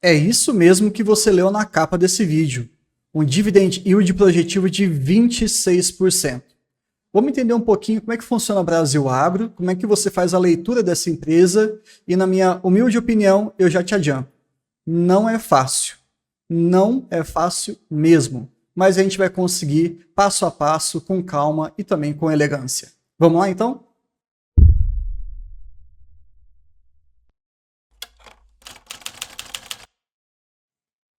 É isso mesmo que você leu na capa desse vídeo. Um dividend yield projetivo de 26%. Vamos entender um pouquinho como é que funciona o Brasil Agro, como é que você faz a leitura dessa empresa e, na minha humilde opinião, eu já te adianto, não é fácil. Não é fácil mesmo, mas a gente vai conseguir passo a passo, com calma e também com elegância. Vamos lá então?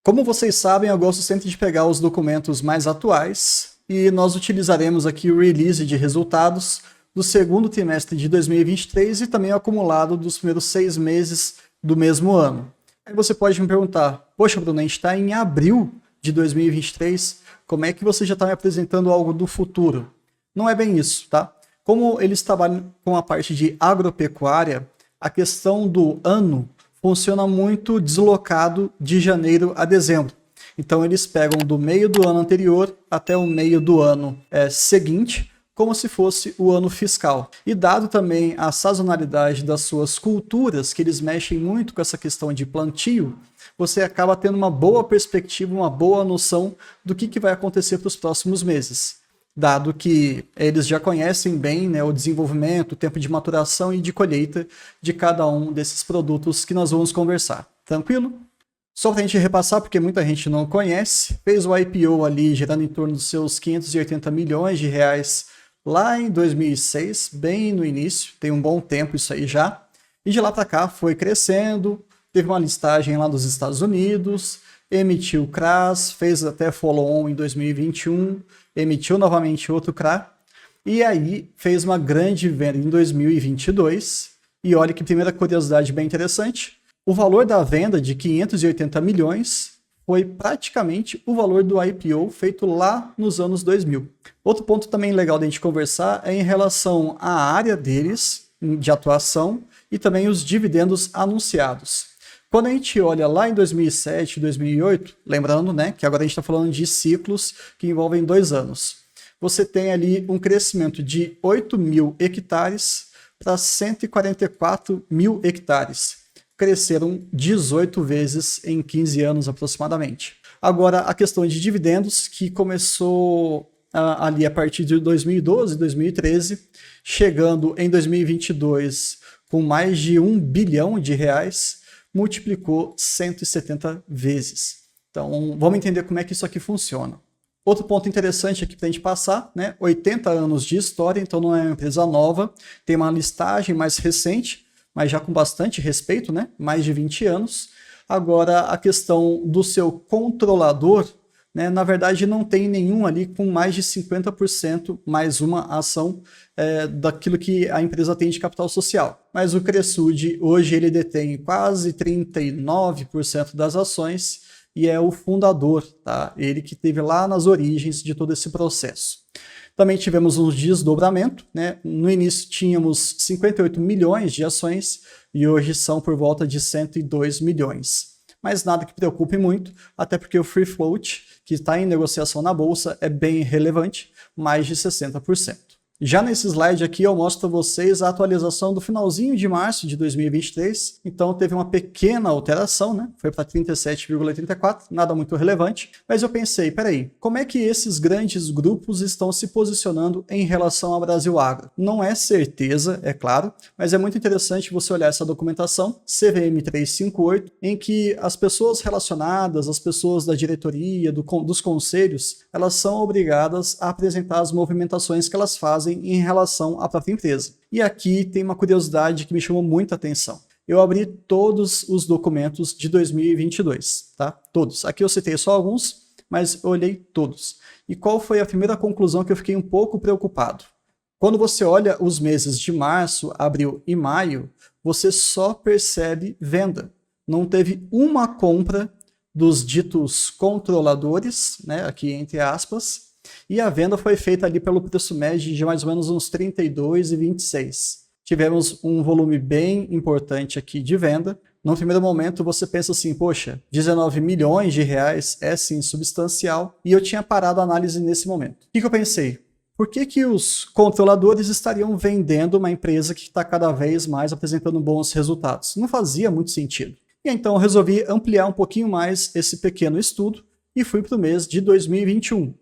Como vocês sabem, eu gosto sempre de pegar os documentos mais atuais e nós utilizaremos aqui o release de resultados do segundo trimestre de 2023 e também o acumulado dos primeiros 6 meses do mesmo ano. Aí você pode me perguntar, poxa Bruno, a gente está em abril de 2023, como é que você já está me apresentando algo do futuro? Não é bem isso, tá? Como eles trabalham com a parte de agropecuária, a questão do ano funciona muito deslocado de janeiro a dezembro. Então eles pegam do meio do ano anterior até o meio do ano seguinte, como se fosse o ano fiscal. E dado também a sazonalidade das suas culturas, que eles mexem muito com essa questão de plantio, você acaba tendo uma boa perspectiva, uma boa noção do que vai acontecer para os próximos meses. Dado que eles já conhecem bem, né, o desenvolvimento, o tempo de maturação e de colheita de cada um desses produtos que nós vamos conversar. Tranquilo? Só para a gente repassar, porque muita gente não conhece, fez o IPO ali gerando em torno dos seus 580 milhões de reais lá em 2006, bem no início, tem um bom tempo isso aí já, e de lá para cá foi crescendo, teve uma listagem lá nos Estados Unidos, emitiu CRAs, fez até follow-on em 2021, emitiu novamente outro CRA, e aí fez uma grande venda em 2022, e olha que primeira curiosidade bem interessante, o valor da venda de 580 milhões foi praticamente o valor do IPO feito lá nos anos 2000. Outro ponto também legal da gente conversar é em relação à área deles de atuação e também os dividendos anunciados. Quando a gente olha lá em 2007, 2008, lembrando, né, que agora a gente está falando de ciclos que envolvem 2 anos, você tem ali um crescimento de 8 mil hectares para 144 mil hectares. Cresceram 18 vezes em 15 anos aproximadamente. Agora, a questão de dividendos, que começou ali a partir de 2012, 2013, chegando em 2022 com mais de 1 bilhão de reais, multiplicou 170 vezes. Então, vamos entender como é que isso aqui funciona. Outro ponto interessante aqui para a gente passar, né? 80 anos de história, então não é uma empresa nova, tem uma listagem mais recente, mas já com bastante respeito, né? Mais de 20 anos. Agora, a questão do seu controlador, né? Na verdade, não tem nenhum ali com mais de 50% mais uma ação daquilo que a empresa tem de capital social. Mas o Cresud, hoje, ele detém quase 39% das ações e é o fundador, tá? Ele que esteve lá nas origens de todo esse processo. Também tivemos um desdobramento, né? No início tínhamos 58 milhões de ações e hoje são por volta de 102 milhões. Mas nada que preocupe muito, até porque o free float, que está em negociação na bolsa, é bem relevante, mais de 60%. Já nesse slide aqui eu mostro para vocês a atualização do finalzinho de março de 2023, então teve uma pequena alteração, né? Foi para 37,34, nada muito relevante, mas eu pensei, peraí, como é que esses grandes grupos estão se posicionando em relação ao Brasil Agro? Não é certeza, é claro, mas é muito interessante você olhar essa documentação, CVM 358, em que as pessoas relacionadas, as pessoas da diretoria, dos conselhos, elas são obrigadas a apresentar as movimentações que elas fazem em relação à própria empresa. E aqui tem uma curiosidade que me chamou muita atenção. Eu abri todos os documentos de 2022, tá? Todos. Aqui eu citei só alguns, mas eu olhei todos. E qual foi a primeira conclusão que eu fiquei um pouco preocupado? Quando você olha os meses de março, abril e maio, você só percebe venda. Não teve uma compra dos ditos controladores, né? Aqui entre aspas, e a venda foi feita ali pelo preço médio de mais ou menos uns 32,26. Tivemos um volume bem importante aqui de venda. No primeiro momento você pensa assim, poxa, 19 milhões de reais é sim substancial, e eu tinha parado a análise nesse momento. O que eu pensei? Por que os controladores estariam vendendo uma empresa que está cada vez mais apresentando bons resultados? Não fazia muito sentido. E então eu resolvi ampliar um pouquinho mais esse pequeno estudo e fui para o mês de 2021.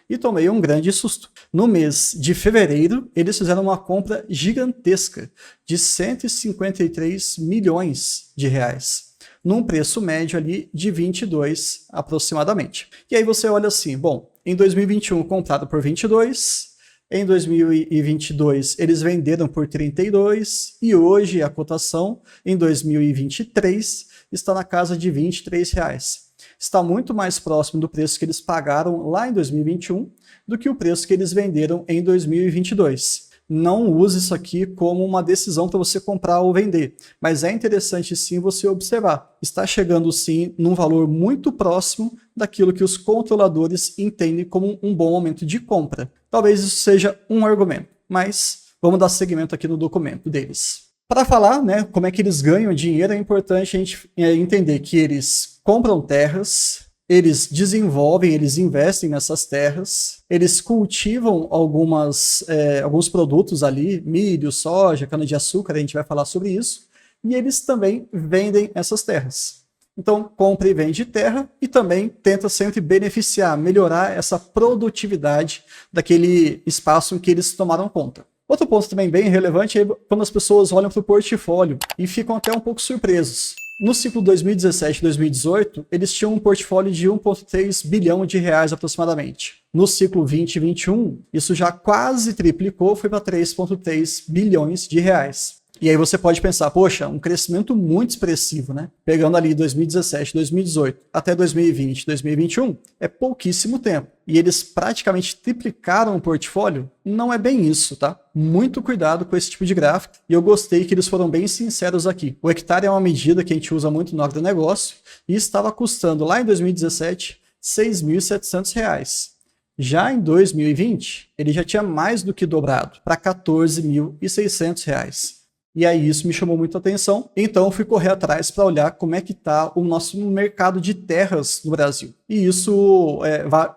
E tomei um grande susto. No mês de fevereiro, eles fizeram uma compra gigantesca de 153 milhões de reais, num preço médio ali de 22 aproximadamente. E aí você olha assim, bom, em 2021 comprado por 22, em 2022 eles venderam por 32 e hoje a cotação em 2023 está na casa de 23 reais. Está muito mais próximo do preço que eles pagaram lá em 2021 do que o preço que eles venderam em 2022. Não use isso aqui como uma decisão para você comprar ou vender, mas é interessante sim você observar. Está chegando sim num valor muito próximo daquilo que os controladores entendem como um bom momento de compra. Talvez isso seja um argumento, mas vamos dar seguimento aqui no documento deles. Para falar, né, como é que eles ganham dinheiro, é importante a gente entender que eles compram terras, eles desenvolvem, eles investem nessas terras, eles cultivam alguns produtos ali, milho, soja, cana-de-açúcar, a gente vai falar sobre isso, e eles também vendem essas terras. Então, compra e vende terra e também tenta sempre beneficiar, melhorar essa produtividade daquele espaço em que eles tomaram conta. Outro ponto também bem relevante é quando as pessoas olham para o portfólio e ficam até um pouco surpresos. No ciclo 2017-2018, eles tinham um portfólio de 1,3 bilhão de reais aproximadamente. No ciclo 2021, isso já quase triplicou, foi para 3,3 bilhões de reais. E aí você pode pensar, poxa, um crescimento muito expressivo, né? Pegando ali 2017, 2018 até 2020, 2021, é pouquíssimo tempo. E eles praticamente triplicaram o portfólio? Não é bem isso, tá? Muito cuidado com esse tipo de gráfico. E eu gostei que eles foram bem sinceros aqui. O hectare é uma medida que a gente usa muito no agronegócio e estava custando lá em 2017 R$ 6.700. Já em 2020, ele já tinha mais do que dobrado para R$ 14.600. E aí isso me chamou muita atenção, então eu fui correr atrás para olhar como é que está o nosso mercado de terras no Brasil. E isso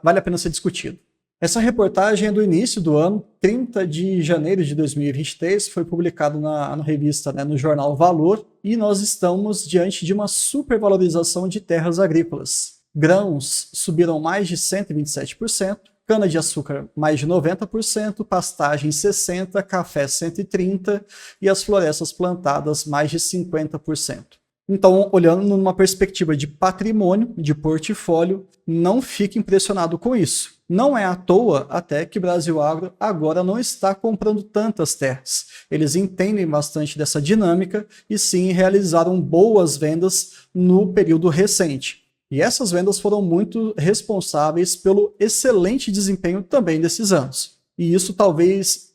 vale a pena ser discutido. Essa reportagem é do início do ano, 30 de janeiro de 2023, foi publicado na revista, né, no jornal Valor, e nós estamos diante de uma supervalorização de terras agrícolas. Grãos subiram mais de 127%, cana-de-açúcar mais de 90%, pastagem 60%, café 130% e as florestas plantadas mais de 50%. Então, olhando numa perspectiva de patrimônio, de portfólio, não fique impressionado com isso. Não é à toa até que Brasil Agro agora não está comprando tantas terras. Eles entendem bastante dessa dinâmica e sim realizaram boas vendas no período recente. E essas vendas foram muito responsáveis pelo excelente desempenho também desses anos. E isso talvez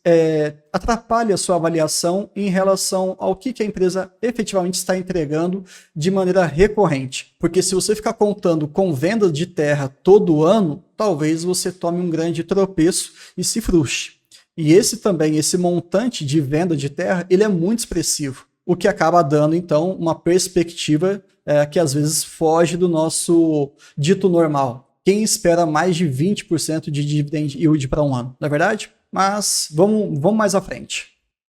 atrapalhe a sua avaliação em relação ao que a empresa efetivamente está entregando de maneira recorrente. Porque se você ficar contando com venda de terra todo ano, talvez você tome um grande tropeço e se frustre. E esse montante de venda de terra, ele é muito expressivo, o que acaba dando, então, uma perspectiva que às vezes foge do nosso dito normal. Quem espera mais de 20% de dividend yield para um ano, não é verdade? Mas vamos mais à frente.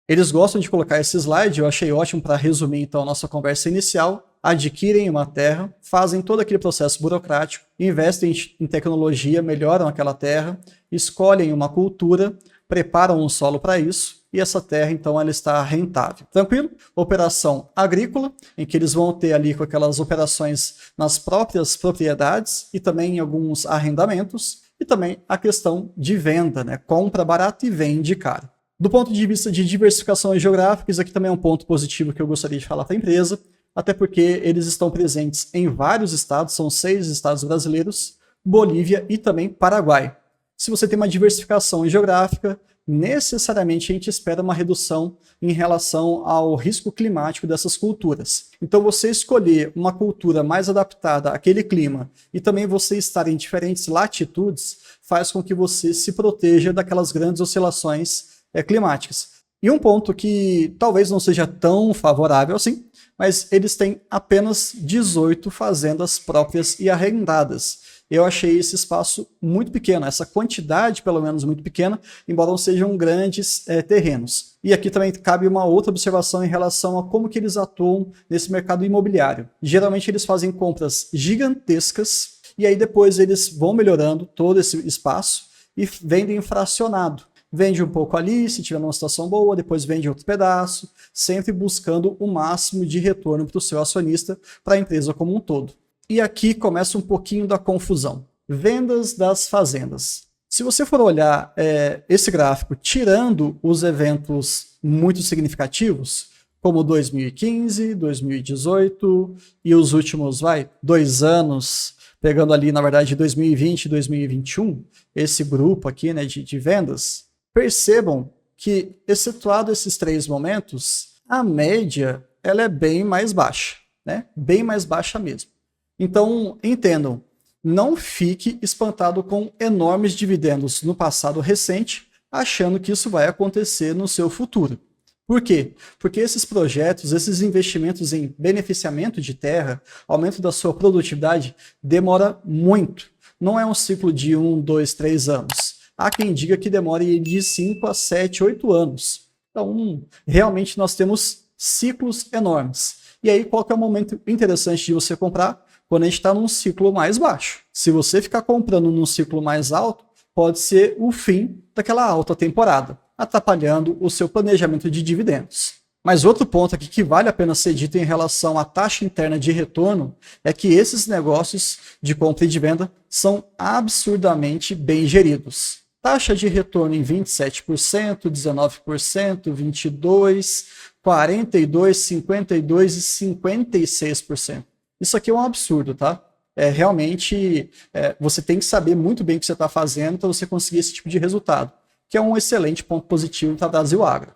Eles gostam de colocar esse slide, eu achei ótimo para resumir então a nossa conversa inicial. Adquirem uma terra, fazem todo aquele processo burocrático, investem em tecnologia, melhoram aquela terra, escolhem uma cultura, preparam um solo para isso, e essa terra, então, ela está rentável. Tranquilo? Operação agrícola, em que eles vão ter ali com aquelas operações nas próprias propriedades e também em alguns arrendamentos, e também a questão de venda, né? Compra barato e vende caro. Do ponto de vista de diversificação geográfica, isso aqui também é um ponto positivo que eu gostaria de falar para a empresa, até porque eles estão presentes em vários estados, são 6 estados brasileiros, Bolívia e também Paraguai. Se você tem uma diversificação geográfica, necessariamente a gente espera uma redução em relação ao risco climático dessas culturas. Então você escolher uma cultura mais adaptada àquele clima e também você estar em diferentes latitudes faz com que você se proteja daquelas grandes oscilações climáticas. E um ponto que talvez não seja tão favorável assim, mas eles têm apenas 18 fazendas próprias e arrendadas. Eu achei esse espaço muito pequeno, essa quantidade pelo menos muito pequena, embora não sejam grandes terrenos. E aqui também cabe uma outra observação em relação a como que eles atuam nesse mercado imobiliário. Geralmente eles fazem compras gigantescas e aí depois eles vão melhorando todo esse espaço e vendem fracionado. Vende um pouco ali, se tiver numa situação boa, depois vende outro pedaço, sempre buscando o máximo de retorno para o seu acionista, para a empresa como um todo. E aqui começa um pouquinho da confusão. Vendas das fazendas. Se você for olhar esse gráfico, tirando os eventos muito significativos, como 2015, 2018 e os últimos, 2 anos, pegando ali, na verdade, 2020 e 2021, esse grupo aqui, né, de vendas, percebam que, excetuado esses 3 momentos, a média ela é bem mais baixa, né? Bem mais baixa mesmo. Então, entendam, não fique espantado com enormes dividendos no passado recente, achando que isso vai acontecer no seu futuro. Por quê? Porque esses projetos, esses investimentos em beneficiamento de terra, aumento da sua produtividade, demora muito. Não é um ciclo de 1, 2, 3 anos. Há quem diga que demore de 5 a 7, 8 anos. Então, realmente nós temos ciclos enormes. E aí, qual que é o momento interessante de você comprar? Quando a gente está num ciclo mais baixo. Se você ficar comprando num ciclo mais alto, pode ser o fim daquela alta temporada, atrapalhando o seu planejamento de dividendos. Mas outro ponto aqui que vale a pena ser dito em relação à taxa interna de retorno é que esses negócios de compra e de venda são absurdamente bem geridos. Taxa de retorno em 27%, 19%, 22%, 42%, 52% e 56%. Isso aqui é um absurdo, tá? Realmente, você tem que saber muito bem o que você está fazendo para você conseguir esse tipo de resultado, que é um excelente ponto positivo para a Brasil Agro.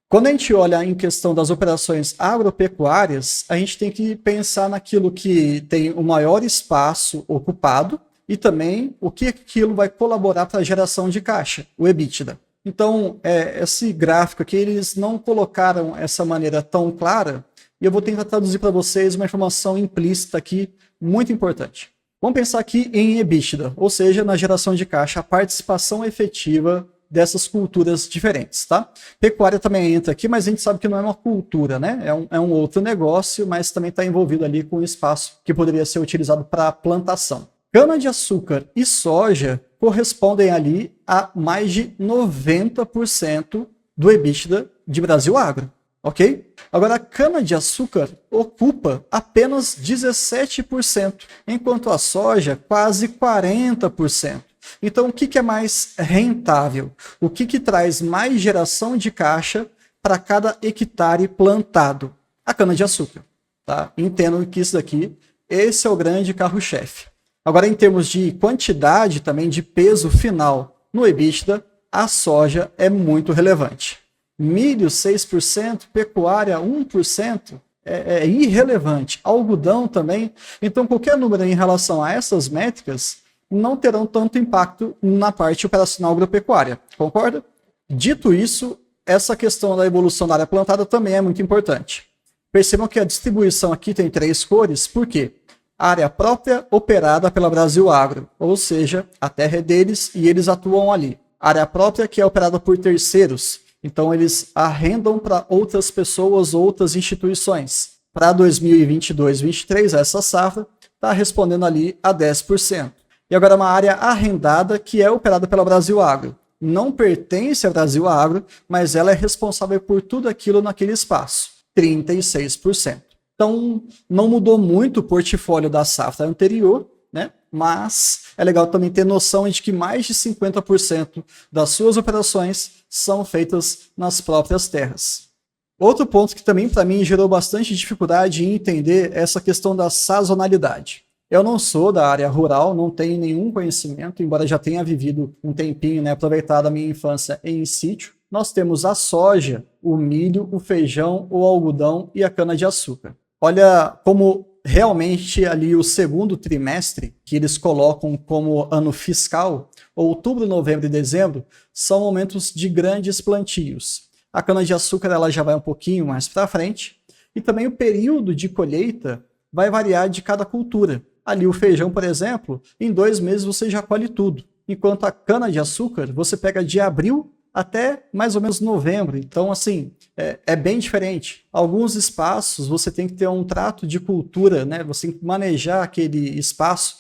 Quando a gente olha em questão das operações agropecuárias, a gente tem que pensar naquilo que tem o maior espaço ocupado e também o que aquilo vai colaborar para a geração de caixa, o EBITDA. Então, esse gráfico aqui, eles não colocaram essa maneira tão clara, e eu vou tentar traduzir para vocês uma informação implícita aqui, muito importante. Vamos pensar aqui em EBITDA, ou seja, na geração de caixa, a participação efetiva dessas culturas diferentes, tá? Pecuária também entra aqui, mas a gente sabe que não é uma cultura, né? É um outro negócio, mas também está envolvido ali com espaço que poderia ser utilizado para plantação. Cana-de-açúcar e soja correspondem ali a mais de 90% do EBITDA de Brasil Agro, ok? Agora, a cana-de-açúcar ocupa apenas 17%, enquanto a soja quase 40%. Então, o que é mais rentável? O que traz mais geração de caixa para cada hectare plantado? A cana-de-açúcar. Tá? Entendo que isso daqui, esse é o grande carro-chefe. Agora, em termos de quantidade, também de peso final no EBITDA, a soja é muito relevante. Milho, 6%, pecuária, 1%, é irrelevante. Algodão também. Então, qualquer número em relação a essas métricas não terão tanto impacto na parte operacional agropecuária, concorda? Dito isso, essa questão da evolução da área plantada também é muito importante. Percebam que a distribuição aqui tem 3 cores, por quê? Área própria operada pela Brasil Agro, ou seja, a terra é deles e eles atuam ali. Área própria que é operada por terceiros, então eles arrendam para outras pessoas, outras instituições. Para 2022-23, essa safra está respondendo ali a 10%. E agora uma área arrendada que é operada pela Brasil Agro. Não pertence à Brasil Agro, mas ela é responsável por tudo aquilo naquele espaço, 36%. Então, não mudou muito o portfólio da safra anterior, né? Mas é legal também ter noção de que mais de 50% das suas operações são feitas nas próprias terras. Outro ponto que também para mim gerou bastante dificuldade em entender é essa questão da sazonalidade. Eu não sou da área rural, não tenho nenhum conhecimento, embora já tenha vivido um tempinho, né, aproveitado a minha infância em sítio. Nós temos a soja, o milho, o feijão, o algodão e a cana-de-açúcar. Olha como realmente ali o segundo trimestre, que eles colocam como ano fiscal, outubro, novembro e dezembro, são momentos de grandes plantios. A cana-de-açúcar ela já vai um pouquinho mais para frente. E também o período de colheita vai variar de cada cultura. Ali o feijão, por exemplo, em 2 meses você já colhe tudo. Enquanto a cana-de-açúcar, você pega de abril até mais ou menos novembro. Então, assim, é bem diferente. Alguns espaços você tem que ter um trato de cultura, né? Você tem que manejar aquele espaço,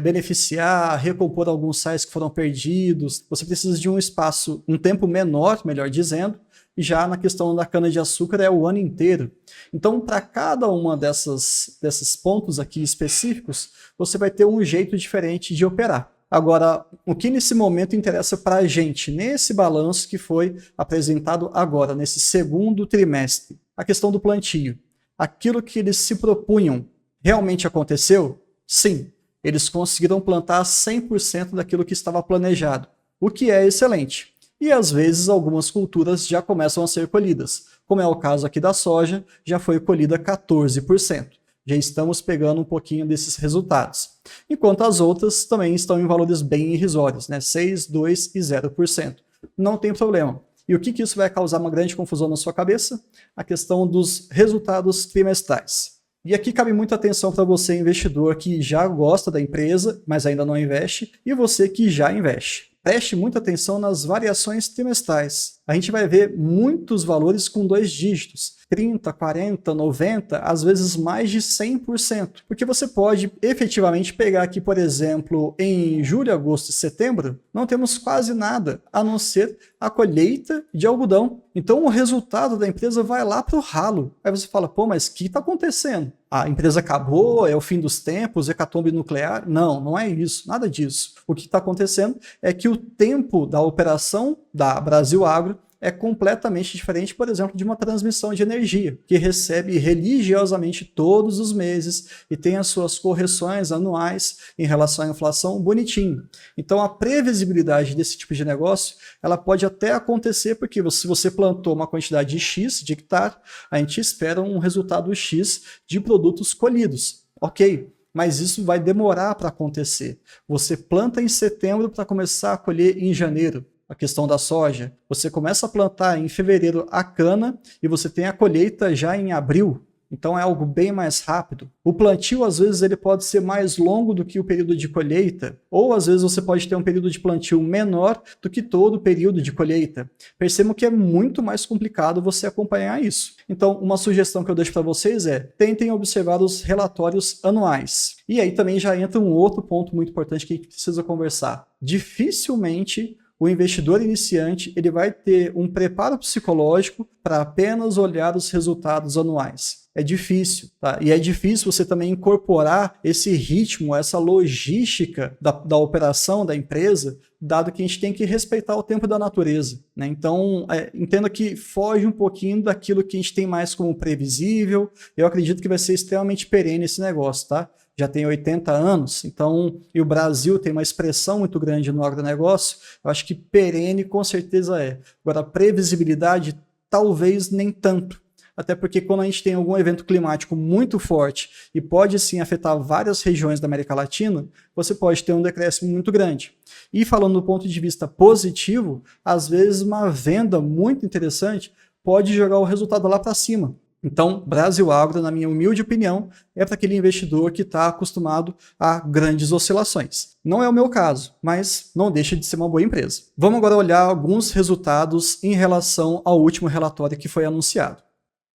beneficiar, recompor alguns sais que foram perdidos. Você precisa de um espaço, um tempo menor, melhor dizendo. E já na questão da cana-de-açúcar é o ano inteiro. Então, para cada uma desses pontos aqui específicos, você vai ter um jeito diferente de operar. Agora, o que nesse momento interessa para a gente, nesse balanço que foi apresentado agora, nesse segundo trimestre, a questão do plantio. Aquilo que eles se propunham realmente aconteceu? Sim, eles conseguiram plantar 100% daquilo que estava planejado, o que é excelente. E às vezes algumas culturas já começam a ser colhidas, como é o caso aqui da soja, já foi colhida 14%. Já estamos pegando um pouquinho desses resultados. Enquanto as outras também estão em valores bem irrisórios, né? 6, 2 e 0%. Não tem problema. E o que isso vai causar uma grande confusão na sua cabeça? A questão dos resultados trimestrais. E aqui cabe muita atenção para você, investidor, que já gosta da empresa, mas ainda não investe, e você que já investe. Preste muita atenção nas variações trimestrais. A gente vai ver muitos valores com 2 dígitos, 30, 40, 90, às vezes mais de 100%. Porque você pode efetivamente pegar aqui, por exemplo, em julho, agosto e setembro, não temos quase nada, a não ser a colheita de algodão. Então o resultado da empresa vai lá para o ralo. Aí você fala, pô, mas o que está acontecendo? A empresa acabou, é o fim dos tempos, hecatombe nuclear? Não, não é isso, nada disso. O que está acontecendo é que o tempo da operação da Brasil Agro é completamente diferente, por exemplo, de uma transmissão de energia, que recebe religiosamente todos os meses e tem as suas correções anuais em relação à inflação bonitinho. Então a previsibilidade desse tipo de negócio, ela pode até acontecer, porque se você plantou uma quantidade de X de hectare, a gente espera um resultado X de produtos colhidos. Ok, mas isso vai demorar para acontecer. Você planta em setembro para começar a colher em janeiro. A questão da soja, você começa a plantar em fevereiro a cana e você tem a colheita já em abril, então é algo bem mais rápido. O plantio, às vezes, ele pode ser mais longo do que o período de colheita, ou às vezes você pode ter um período de plantio menor do que todo o período de colheita. Percebam que é muito mais complicado você acompanhar isso. Então, uma sugestão que eu deixo para vocês é, tentem observar os relatórios anuais. E aí também já entra um outro ponto muito importante que a gente precisa conversar. Dificilmente o investidor iniciante ele vai ter um preparo psicológico para apenas olhar os resultados anuais. É difícil, tá? E é difícil você também incorporar esse ritmo, essa logística da operação da empresa, dado que a gente tem que respeitar o tempo da natureza, né? Então, entenda que foge um pouquinho daquilo que a gente tem mais como previsível. Eu acredito que vai ser extremamente perene esse negócio, tá? Já tem 80 anos, então, e o Brasil tem uma expressão muito grande no agronegócio, eu acho que perene com certeza é. Agora, a previsibilidade, talvez nem tanto, até porque quando a gente tem algum evento climático muito forte e pode sim afetar várias regiões da América Latina, você pode ter um decréscimo muito grande. E falando do ponto de vista positivo, às vezes uma venda muito interessante pode jogar o resultado lá para cima. Então, Brasil Agro, na minha humilde opinião, é para aquele investidor que está acostumado a grandes oscilações. Não é o meu caso, mas não deixa de ser uma boa empresa. Vamos agora olhar alguns resultados em relação ao último relatório que foi anunciado.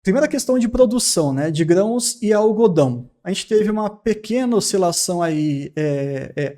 Primeira questão de produção, né, de grãos e algodão. A gente teve uma pequena oscilação aí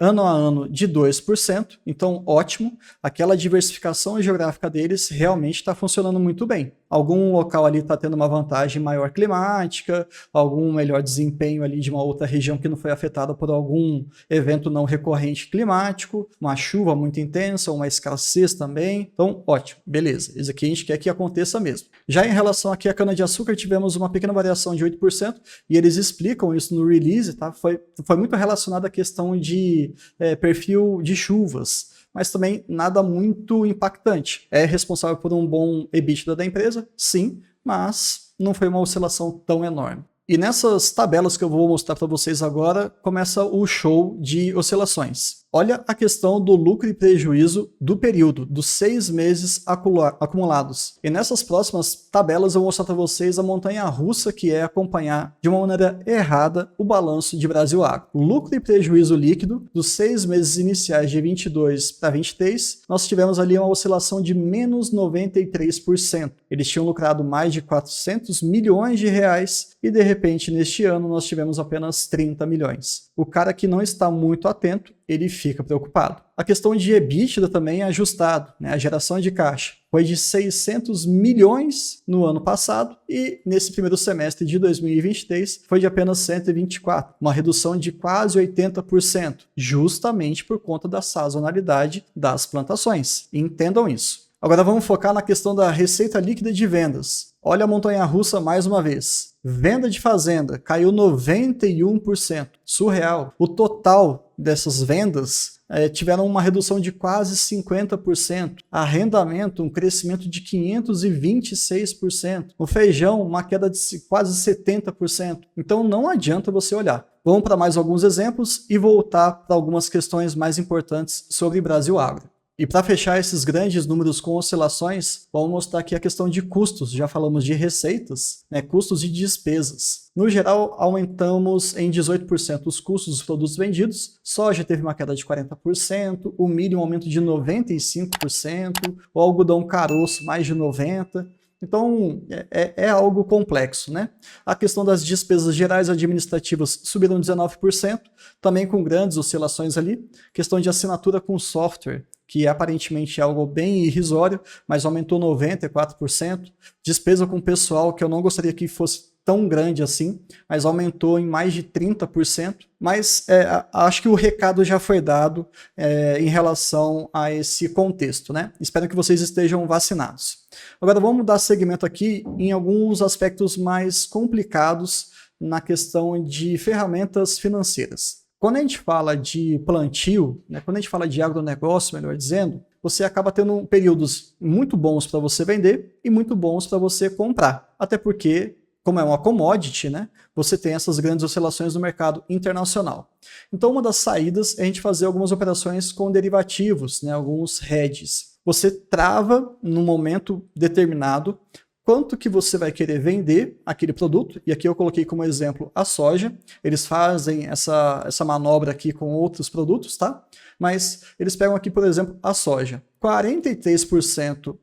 ano a ano de 2%, então ótimo. Aquela diversificação geográfica deles realmente está funcionando muito bem. Algum local ali está tendo uma vantagem maior climática, algum melhor desempenho ali de uma outra região que não foi afetada por algum evento não recorrente climático, uma chuva muito intensa, uma escassez também. Então, ótimo, beleza. Isso aqui a gente quer que aconteça mesmo. Já em relação aqui à cana-de-açúcar, tivemos uma pequena variação de 8% e eles explicam isso no release, tá? Foi muito relacionado à questão de perfil de chuvas, mas também nada muito impactante. É responsável por um bom EBITDA da empresa? Sim, mas não foi uma oscilação tão enorme. E nessas tabelas que eu vou mostrar para vocês agora, começa o show de oscilações. Olha a questão do lucro e prejuízo do período, dos 6 meses acumulados. E nessas próximas tabelas eu vou mostrar para vocês a montanha-russa que é acompanhar de uma maneira errada o balanço de Brasil Agro. Lucro e prejuízo líquido dos 6 meses iniciais de 22 para 23, nós tivemos ali uma oscilação de menos 93%. Eles tinham lucrado mais de 400 milhões de reais e de repente neste ano nós tivemos apenas 30 milhões. O cara que não está muito atento, ele fica preocupado. A questão de EBITDA também é ajustado, né? A geração de caixa foi de 600 milhões no ano passado e nesse primeiro semestre de 2023 foi de apenas 124, uma redução de quase 80%, justamente por conta da sazonalidade das plantações. Entendam isso. Agora vamos focar na questão da receita líquida de vendas. Olha a montanha-russa mais uma vez. Venda de fazenda caiu 91%, surreal. O total dessas vendas tiveram uma redução de quase 50%. Arrendamento, um crescimento de 526%. O feijão, uma queda de quase 70%. Então não adianta você olhar. Vamos para mais alguns exemplos e voltar para algumas questões mais importantes sobre Brasil Agro. E para fechar esses grandes números com oscilações, vamos mostrar aqui a questão de custos. Já falamos de receitas, né? Custos e despesas. No geral, aumentamos em 18% os custos dos produtos vendidos. Soja teve uma queda de 40%, o milho um aumento de 95%, o algodão caroço mais de 90%. Então, é algo complexo, né? A questão das despesas gerais administrativas subiram 19%, também com grandes oscilações ali. Questão de assinatura com software, que aparentemente é algo bem irrisório, mas aumentou 94%. Despesa com pessoal, que eu não gostaria que fosse tão grande assim, mas aumentou em mais de 30%. Mas acho que o recado já foi dado em relação a esse contexto, né? Espero que vocês estejam vacinados. Agora vamos dar seguimento aqui em alguns aspectos mais complicados na questão de ferramentas financeiras. Quando a gente fala de plantio, né, quando a gente fala de agronegócio, melhor dizendo, você acaba tendo períodos muito bons para você vender e muito bons para você comprar. Até porque, como é uma commodity, né, você tem essas grandes oscilações no mercado internacional. Então, uma das saídas é a gente fazer algumas operações com derivativos, né, alguns hedges. Você trava num momento determinado quanto que você vai querer vender aquele produto, e aqui eu coloquei como exemplo a soja. Eles fazem essa manobra aqui com outros produtos, tá? Mas eles pegam aqui, por exemplo, a soja. 43%,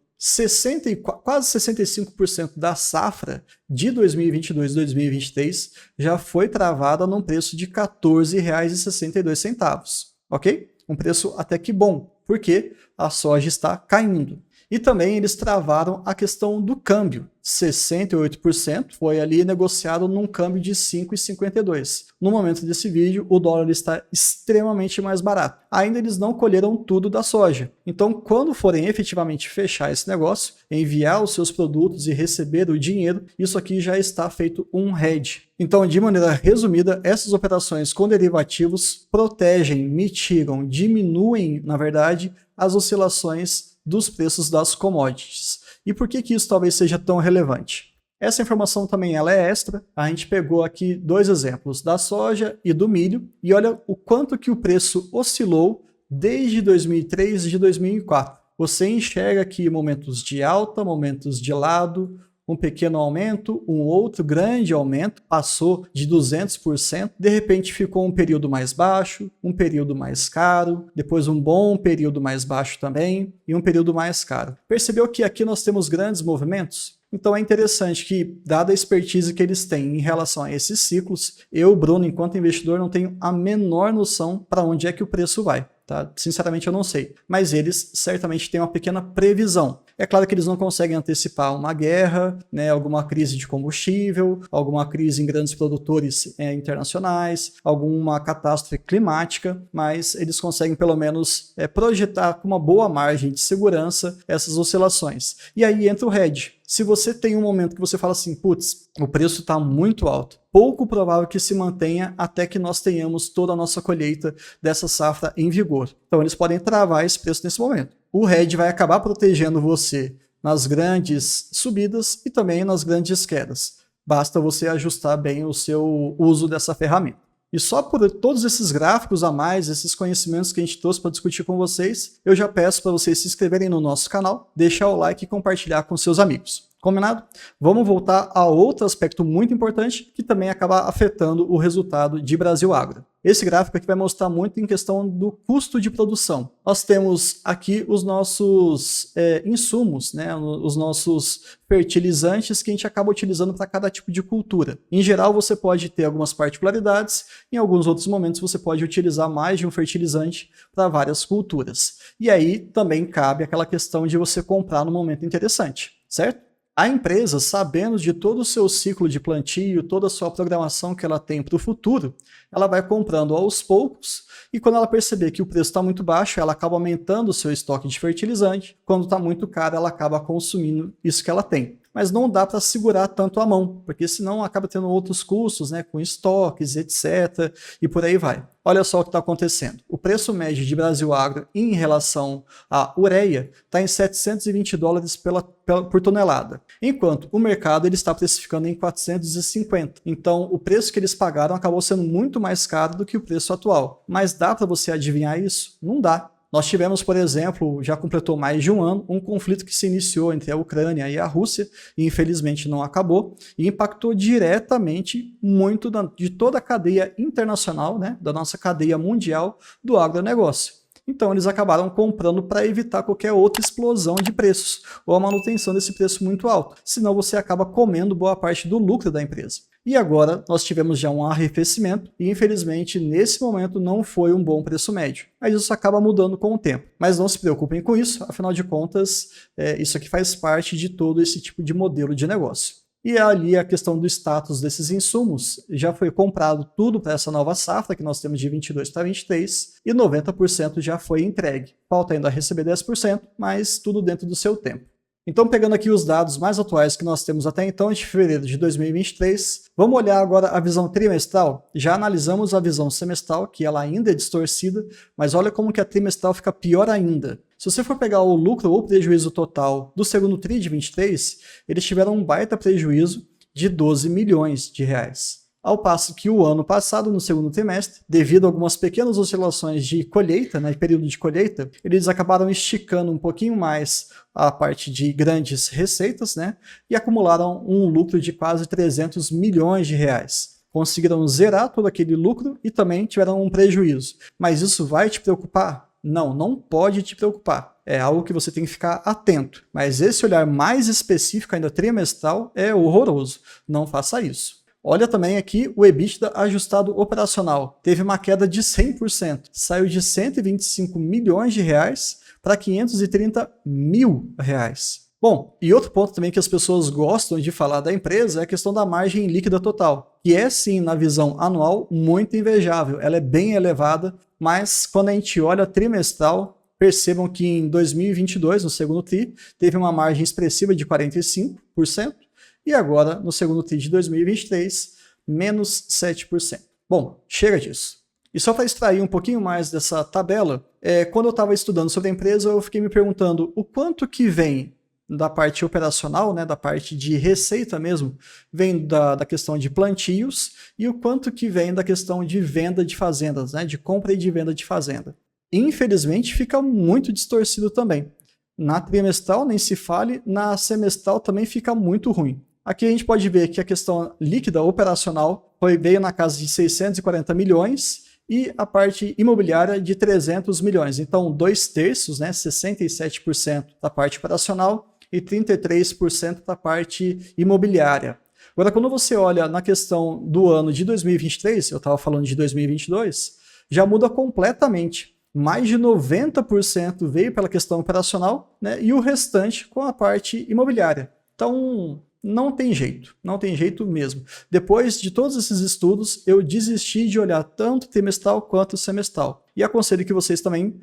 quase 65% da safra de 2022 e 2023 já foi travada num preço de R$ 14,62, ok? Um preço até que bom, porque a soja está caindo. E também eles travaram a questão do câmbio. 68% foi ali negociado num câmbio de 5,52. No momento desse vídeo, o dólar está extremamente mais barato. Ainda eles não colheram tudo da soja. Então, quando forem efetivamente fechar esse negócio, enviar os seus produtos e receber o dinheiro, isso aqui já está feito um hedge. Então, de maneira resumida, essas operações com derivativos protegem, mitigam, diminuem, na verdade, as oscilações dos preços das commodities. E por que isso talvez seja tão relevante? Essa informação também ela é extra. A gente pegou aqui dois exemplos da soja e do milho e olha o quanto que o preço oscilou desde 2003 e de 2004. Você enxerga aqui momentos de alta, momentos de lado, um pequeno aumento, um outro grande aumento, passou de 200%, de repente ficou um período mais baixo, um período mais caro, depois um bom período mais baixo também e um período mais caro. Percebeu que aqui nós temos grandes movimentos? Então é interessante que, dada a expertise que eles têm em relação a esses ciclos, eu, Bruno, enquanto investidor, não tenho a menor noção para onde é que o preço vai. Tá? Sinceramente eu não sei, mas eles certamente têm uma pequena previsão. É claro que eles não conseguem antecipar uma guerra, né, alguma crise de combustível, alguma crise em grandes produtores internacionais, alguma catástrofe climática, mas eles conseguem pelo menos projetar com uma boa margem de segurança essas oscilações. E aí entra o hedge. Se você tem um momento que você fala assim, putz, o preço está muito alto, pouco provável que se mantenha até que nós tenhamos toda a nossa colheita dessa safra em vigor. Então eles podem travar esse preço nesse momento. O hedge vai acabar protegendo você nas grandes subidas e também nas grandes quedas. Basta você ajustar bem o seu uso dessa ferramenta. E só por todos esses gráficos a mais, esses conhecimentos que a gente trouxe para discutir com vocês, eu já peço para vocês se inscreverem no nosso canal, deixar o like e compartilhar com seus amigos. Combinado? Vamos voltar a outro aspecto muito importante que também acaba afetando o resultado de Brasil Agro. Esse gráfico aqui vai mostrar muito em questão do custo de produção. Nós temos aqui os nossos insumos, né, os nossos fertilizantes que a gente acaba utilizando para cada tipo de cultura. Em geral, você pode ter algumas particularidades, em alguns outros momentos você pode utilizar mais de um fertilizante para várias culturas. E aí também cabe aquela questão de você comprar no momento interessante, certo? A empresa, sabendo de todo o seu ciclo de plantio, toda a sua programação que ela tem para o futuro, ela vai comprando aos poucos e quando ela perceber que o preço está muito baixo, ela acaba aumentando o seu estoque de fertilizante. Quando está muito caro, ela acaba consumindo isso que ela tem. Mas não dá para segurar tanto a mão, porque senão acaba tendo outros custos, né, com estoques, etc. E por aí vai. Olha só o que está acontecendo. O preço médio de Brasil Agro em relação à ureia está em $720 por tonelada, enquanto o mercado ele está precificando em 450. Então, o preço que eles pagaram acabou sendo muito mais caro do que o preço atual. Mas dá para você adivinhar isso? Não dá. Nós tivemos, por exemplo, já completou mais de um ano, um conflito que se iniciou entre a Ucrânia e a Rússia, e infelizmente não acabou, e impactou diretamente muito de toda a cadeia internacional, né, da nossa cadeia mundial do agronegócio. Então eles acabaram comprando para evitar qualquer outra explosão de preços, ou a manutenção desse preço muito alto, senão você acaba comendo boa parte do lucro da empresa. E agora nós tivemos já um arrefecimento e infelizmente nesse momento não foi um bom preço médio. Mas isso acaba mudando com o tempo. Mas não se preocupem com isso, afinal de contas, isso aqui faz parte de todo esse tipo de modelo de negócio. E ali a questão do status desses insumos, já foi comprado tudo para essa nova safra que nós temos de 22 para 23 e 90% já foi entregue. Falta ainda receber 10%, mas tudo dentro do seu tempo. Então, pegando aqui os dados mais atuais que nós temos até então, de fevereiro de 2023, vamos olhar agora a visão trimestral. Já analisamos a visão semestral, que ela ainda é distorcida, mas olha como que a trimestral fica pior ainda. Se você for pegar o lucro ou prejuízo total do segundo TRI de 23, eles tiveram um baita prejuízo de 12 milhões de reais. Ao passo que o ano passado, no segundo trimestre, devido a algumas pequenas oscilações de colheita, né, período de colheita, eles acabaram esticando um pouquinho mais a parte de grandes receitas, né, e acumularam um lucro de quase 300 milhões de reais. Conseguiram zerar todo aquele lucro e também tiveram um prejuízo. Mas isso vai te preocupar? Não, não pode te preocupar. É algo que você tem que ficar atento. Mas esse olhar mais específico, ainda trimestral, é horroroso. Não faça isso. Olha também aqui o EBITDA ajustado operacional. Teve uma queda de 100%. Saiu de 125 milhões de reais para 530 mil reais. Bom, e outro ponto também que as pessoas gostam de falar da empresa é a questão da margem líquida total, que é sim, na visão anual, muito invejável. Ela é bem elevada, mas quando a gente olha trimestral, percebam que em 2022, no segundo TRI, teve uma margem expressiva de 45%, e agora, no segundo TRI de 2023, menos 7%. Bom, chega disso. E só para extrair um pouquinho mais dessa tabela, quando eu estava estudando sobre a empresa, eu fiquei me perguntando o quanto que vem da parte operacional, né, da parte de receita mesmo, vem da questão de plantios e o quanto que vem da questão de venda de fazendas, né, de compra e de venda de fazenda. Infelizmente, fica muito distorcido também. Na trimestral nem se fale, na semestral também fica muito ruim. Aqui a gente pode ver que a questão líquida operacional veio na casa de 640 milhões e a parte imobiliária de 300 milhões. Então, 2/3, né, 67% da parte operacional e 33% da parte imobiliária. Agora, quando você olha na questão do ano de 2023, eu estava falando de 2022, já muda completamente. Mais de 90% veio pela questão operacional, né, e o restante com a parte imobiliária. Então, não tem jeito mesmo. Depois de todos esses estudos, eu desisti de olhar tanto trimestral quanto semestral. E aconselho que vocês também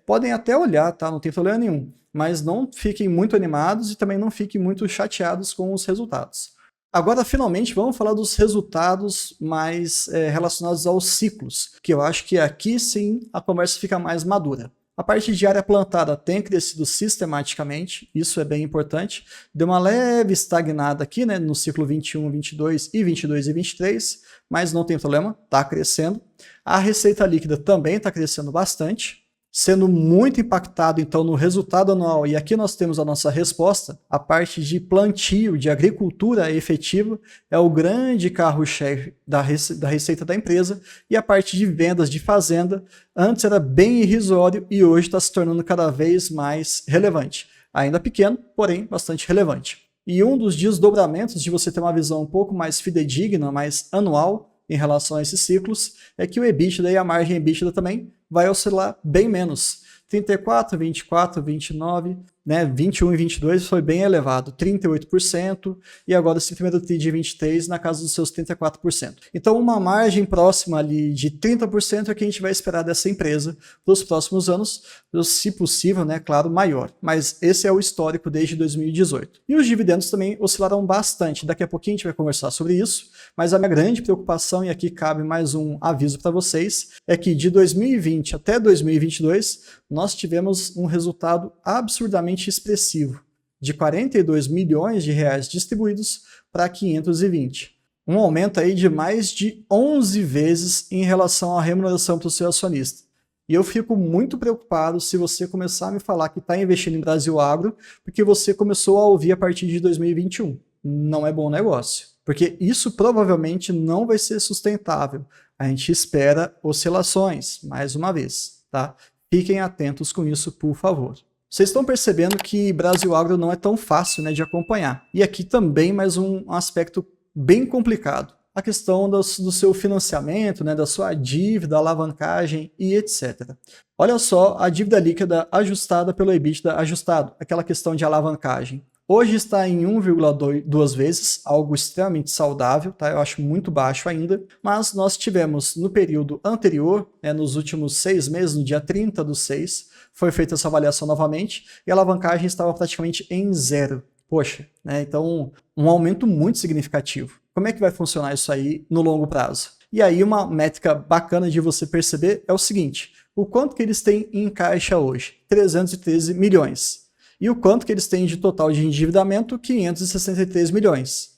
podem até olhar, tá? Não tem problema nenhum. Mas não fiquem muito animados e também não fiquem muito chateados com os resultados. Agora, finalmente, vamos falar dos resultados mais relacionados aos ciclos, que eu acho que aqui sim a conversa fica mais madura. A parte de área plantada tem crescido sistematicamente, isso é bem importante. Deu uma leve estagnada aqui, né, no ciclo 21, 22 e 22 e 23, mas não tem problema, está crescendo. A receita líquida também está crescendo bastante, sendo muito impactado então no resultado anual. E aqui nós temos a nossa resposta. A parte de plantio, de agricultura efetiva, é o grande carro-chefe da receita da empresa, e a parte de vendas de fazenda antes era bem irrisório e hoje está se tornando cada vez mais relevante. Ainda pequeno, porém bastante relevante. E um dos desdobramentos de você ter uma visão um pouco mais fidedigna, mais anual, em relação a esses ciclos, é que o EBITDA e a margem EBITDA também vai oscilar bem menos. 34, 24, 29, né, 21 e 22 foi bem elevado, 38%, e agora esse primeiro TRI de 23 na casa dos seus 34%. Então uma margem próxima ali de 30% é que a gente vai esperar dessa empresa nos próximos anos, se possível, né, claro, maior. Mas esse é o histórico desde 2018. E os dividendos também oscilaram bastante, daqui a pouquinho a gente vai conversar sobre isso, mas a minha grande preocupação, e aqui cabe mais um aviso para vocês, é que de 2020 até 2022, nós tivemos um resultado absurdamente expressivo, de 42 milhões de reais distribuídos para 520. Um aumento aí de mais de 11 vezes em relação à remuneração para o seu acionista. E eu fico muito preocupado se você começar a me falar que está investindo em Brasil Agro, porque você começou a ouvir a partir de 2021. Não é bom negócio, porque isso provavelmente não vai ser sustentável. A gente espera oscilações, mais uma vez, tá? Fiquem atentos com isso, por favor. Vocês estão percebendo que Brasil Agro não é tão fácil, né, de acompanhar. E aqui também mais um aspecto bem complicado. A questão do seu financiamento, né, da sua dívida, alavancagem e etc. Olha só a dívida líquida ajustada pelo EBITDA ajustado, aquela questão de alavancagem. Hoje está em 1,2 vezes, algo extremamente saudável, tá? Eu acho muito baixo ainda, mas nós tivemos no período anterior, né, nos últimos 6 meses, no dia 30/6, foi feita essa avaliação novamente e a alavancagem estava praticamente em 0. Poxa, né? Então um aumento muito significativo. Como é que vai funcionar isso aí no longo prazo? E aí uma métrica bacana de você perceber é o seguinte, o quanto que eles têm em caixa hoje? 313 milhões. E o quanto que eles têm de total de endividamento? 563 milhões.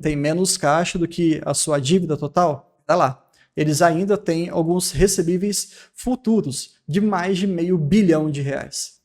Tem menos caixa do que a sua dívida total? Tá lá. Eles ainda têm alguns recebíveis futuros de mais de R$500 bilhão.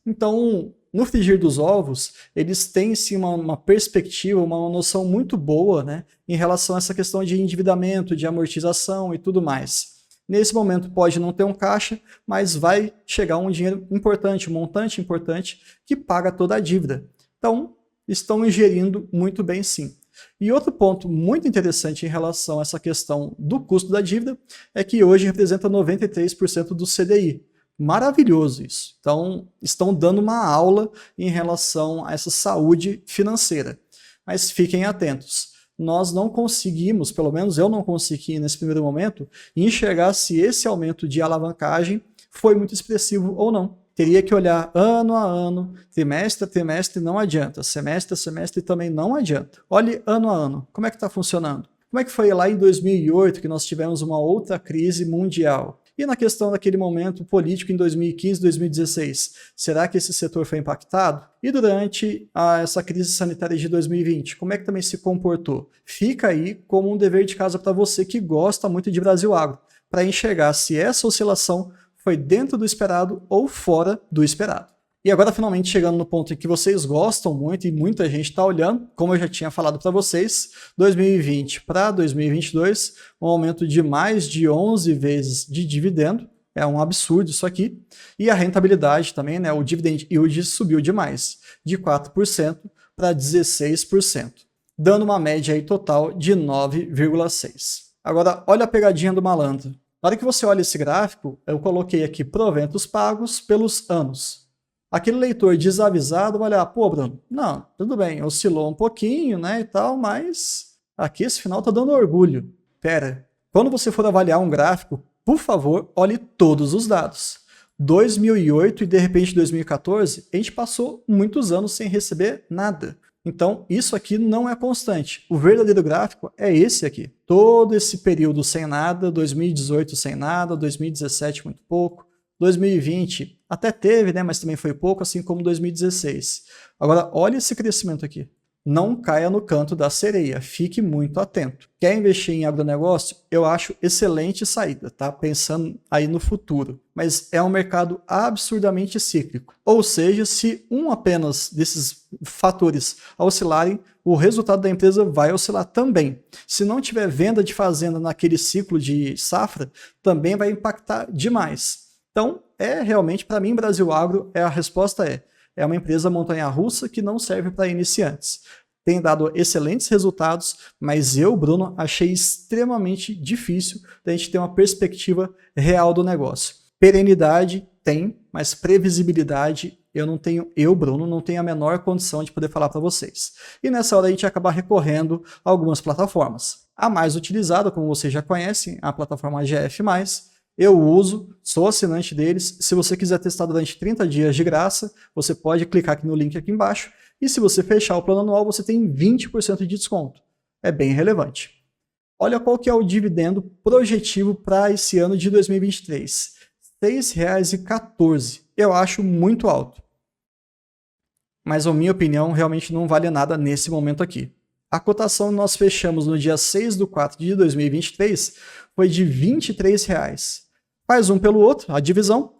Então, no frigir dos ovos, eles têm sim uma perspectiva, uma noção muito boa, né, em relação a essa questão de endividamento, de amortização e tudo mais. Nesse momento pode não ter um caixa, mas vai chegar um dinheiro importante, um montante importante que paga toda a dívida. Então, estão ingerindo muito bem sim. E outro ponto muito interessante em relação a essa questão do custo da dívida é que hoje representa 93% do CDI. Maravilhoso isso. Então, estão dando uma aula em relação a essa saúde financeira. Mas fiquem atentos. Nós não conseguimos, pelo menos eu não consegui nesse primeiro momento, enxergar se esse aumento de alavancagem foi muito expressivo ou não. Teria que olhar ano a ano, trimestre a trimestre, não adianta, semestre a semestre também não adianta. Olhe ano a ano, como é que está funcionando? Como é que foi lá em 2008 que nós tivemos uma outra crise mundial? E na questão daquele momento político em 2015, 2016, será que esse setor foi impactado? E durante essa crise sanitária de 2020, como é que também se comportou? Fica aí como um dever de casa para você que gosta muito de Brasil Agro, para enxergar se essa oscilação foi dentro do esperado ou fora do esperado. E agora, finalmente, chegando no ponto em que vocês gostam muito e muita gente está olhando, como eu já tinha falado para vocês, 2020 para 2022, um aumento de mais de 11 vezes de dividendo, é um absurdo isso aqui, e a rentabilidade também, né, o dividend yield subiu demais, de 4% para 16%, dando uma média aí total de 9,6%. Agora, olha a pegadinha do malandro. Na hora que você olha esse gráfico, eu coloquei aqui proventos pagos pelos anos. Aquele leitor desavisado vai olhar, pô, Bruno, não, tudo bem, oscilou um pouquinho, né, e tal, mas aqui esse final tá dando orgulho. Pera, quando você for avaliar um gráfico, por favor, olhe todos os dados. 2008 e de repente 2014, a gente passou muitos anos sem receber nada. Então, isso aqui não é constante. O verdadeiro gráfico é esse aqui. Todo esse período sem nada, 2018 sem nada, 2017 muito pouco, 2020 Até teve, né, mas também foi pouco, assim como 2016. Agora, olha esse crescimento aqui. Não caia no canto da sereia, fique muito atento. Quer investir em agronegócio? Eu acho excelente saída, tá? Pensando aí no futuro. Mas é um mercado absurdamente cíclico. Ou seja, se um apenas desses fatores oscilarem, o resultado da empresa vai oscilar também. Se não tiver venda de fazenda naquele ciclo de safra, também vai impactar demais. Então, realmente, para mim, Brasil Agro, a resposta é uma empresa montanha-russa que não serve para iniciantes. Tem dado excelentes resultados, mas eu, Bruno, achei extremamente difícil da gente ter uma perspectiva real do negócio. Perenidade tem, mas previsibilidade Bruno, não tenho a menor condição de poder falar para vocês. E nessa hora a gente acaba recorrendo a algumas plataformas. A mais utilizada, como vocês já conhecem, a plataforma GF+, eu uso, sou assinante deles. Se você quiser testar durante 30 dias de graça, você pode clicar aqui no link aqui embaixo. E se você fechar o plano anual, você tem 20% de desconto. É bem relevante. Olha qual que é o dividendo projetivo para esse ano de 2023. R$ 6,14. Eu acho muito alto. Mas, na minha opinião, realmente não vale nada nesse momento aqui. A cotação nós fechamos no dia 6/4 de 2023 foi de R$ 23. Faz um pelo outro, a divisão,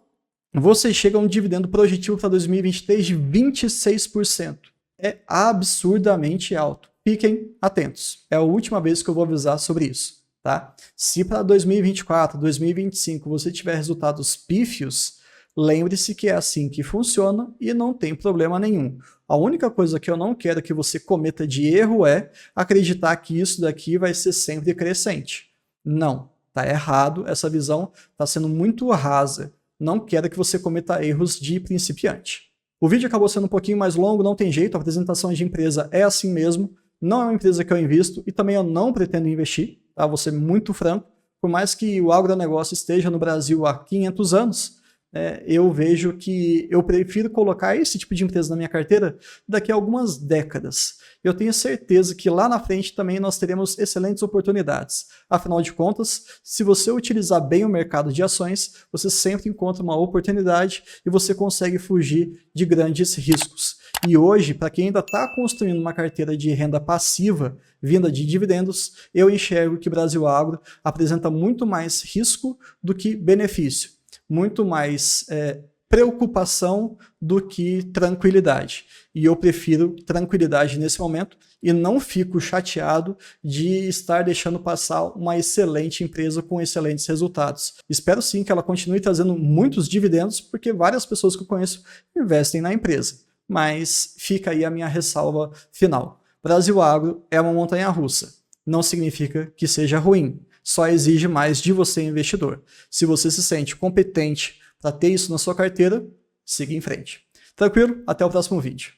você chega a um dividendo projetivo para 2023 de 26%. É absurdamente alto. Fiquem atentos. É a última vez que eu vou avisar sobre isso. Tá? Se para 2024, 2025 você tiver resultados pífios, lembre-se que é assim que funciona e não tem problema nenhum. A única coisa que eu não quero que você cometa de erro é acreditar que isso daqui vai ser sempre crescente. Não. Está errado, essa visão está sendo muito rasa. Não quero que você cometa erros de principiante. O vídeo acabou sendo um pouquinho mais longo, não tem jeito, a apresentação de empresa é assim mesmo. Não é uma empresa que eu invisto e também eu não pretendo investir, tá? Vou ser muito franco. Por mais que o agronegócio esteja no Brasil há 500 anos, eu vejo que eu prefiro colocar esse tipo de empresa na minha carteira daqui a algumas décadas. Eu tenho certeza que lá na frente também nós teremos excelentes oportunidades. Afinal de contas, se você utilizar bem o mercado de ações, você sempre encontra uma oportunidade e você consegue fugir de grandes riscos. E hoje, para quem ainda está construindo uma carteira de renda passiva vinda de dividendos, eu enxergo que Brasil Agro apresenta muito mais risco do que benefício. Muito mais preocupação do que tranquilidade. E eu prefiro tranquilidade nesse momento e não fico chateado de estar deixando passar uma excelente empresa com excelentes resultados. Espero sim que ela continue trazendo muitos dividendos, porque várias pessoas que eu conheço investem na empresa. Mas fica aí a minha ressalva final. Brasil Agro é uma montanha-russa. Não significa que seja ruim. Só exige mais de você, investidor. Se você se sente competente para ter isso na sua carteira, siga em frente. Tranquilo? Até o próximo vídeo.